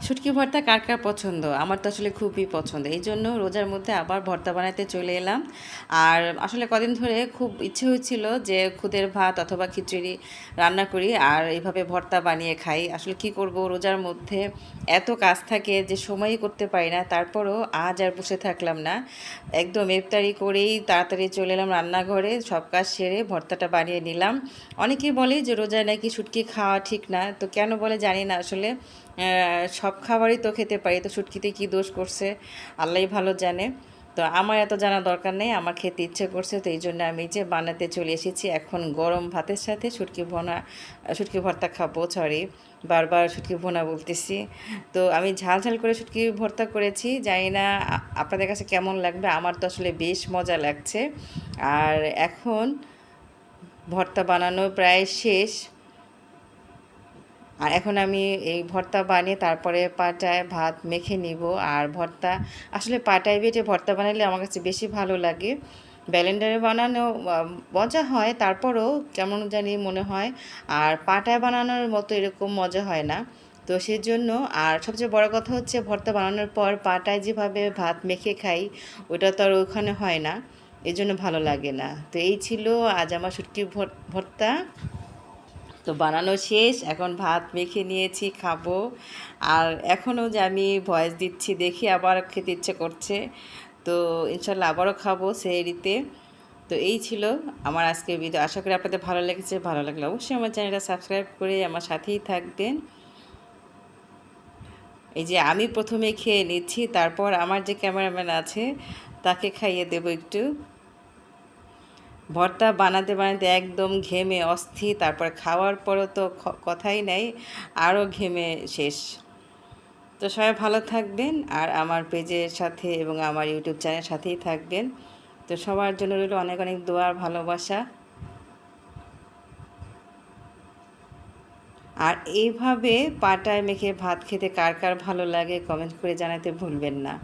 শুটকি ভর্তা কার কার পছন্দ? আমার তো আসলে খুবই পছন্দ। এইজন্য রোজার মধ্যে আবার ভর্তা বানাতে চলে এলাম। আর আসলে কদিন ধরে খুব ইচ্ছে হয়েছিল যে খুদের ভাত অথবা খিচুড়ি রান্না করি আর এইভাবে ভর্তা বানিয়ে খাই। আসলে কি করব, রোজার মধ্যে এত কাজ থাকে যে সময়ই করতে পারি না। তারপরও আজ আর বসে থাকলাম না। একদম ইফতারি করেই তাড়াতাড়ি চলে এলাম রান্নাঘরে। সব কাজ সেরে ভর্তাটা বানিয়ে নিলাম। অনেকেই বলে যে রোজায় নাকি শুটকি খাওয়া ঠিক না। তো কেন বলে জানি না আসলে। সব খাবারই তো খেতে পারি, তো শুটকিতে কী দোষ করছে আল্লাহই ভালো জানে। তো আমার এত জানা দরকার নেই, আমার খেতে ইচ্ছে করছে, তো এই জন্য আমি যে বানাতে চলে এসেছি। এখন গরম ভাতের সাথে শুটকি ভর্তা খাবো। সরি, বারবার শুটকি ভুনা বলতেছি। তো আমি ঝাল ঝাল করে শুটকি ভর্তা করেছি, জানি না আপনাদের কাছে কেমন লাগবে। আমার তো আসলে বেশ মজা লাগছে। আর এখন ভর্তা বানানো প্রায় শেষ। আর এখন আমি এই ভর্তা বানিয়ে তারপরে পাটায় ভাত মেখে নিব। আর ভর্তা আসলে পাটায় বেটে ভর্তা বানালে আমার কাছে বেশি ভালো লাগে। ব্লেন্ডারে বানানো মজা হয়, তারপরও কেমন জানি মনে হয়। আর পাটায় বানানোর মতো এরকম মজা হয় না। তো সেজন্য, আর সবচেয়ে বড় কথা হচ্ছে ভর্তা বানানোর পর পাটায় যেভাবে ভাত মেখে খাই, ওটা তো আর ওখানে হয় না। এই জন্য ভালো লাগে না। তো এই ছিল আজ আমার শুটকি ভর্তা। তো বানানো শেষ, এখন ভাত মেখে নিয়েছি, খাবো। আর এখনও যে আমি ভয়েস দিচ্ছি দেখি আবার খেতে ইচ্ছে করছে। তো ইনশাল্লাহ আবারও খাবো সেহরিতে। তো এই ছিল আমার আজকের ভিডিও। আশা করি আপনাদের ভালো লেগেছে। ভালো লাগলে অবশ্যই আমার চ্যানেলটা সাবস্ক্রাইব করে আমার সাথেই থাকবেন। এই যে আমি প্রথমে খেয়ে নিচ্ছি, তারপর আমার যে ক্যামেরাম্যান আছে তাকে খাইয়ে দেবো একটু। ভর্তা বানাতে বানাতে একদম ঘেমে অস্থির, তারপর খাওয়ার পরও তো কথাই নাই, আরও ঘেমে শেষ। তো সবাই ভালো থাকবেন আর আমার পেজের সাথে এবং আমার ইউটিউব চ্যানেলের সাথেই থাকবেন। তো সবার জন্য রইল অনেক অনেক দোয়া আর ভালোবাসা। আর এইভাবে পাটায় মেখে ভাত খেতে কার কার ভালো লাগে কমেন্ট করে জানাতে ভুলবেন না।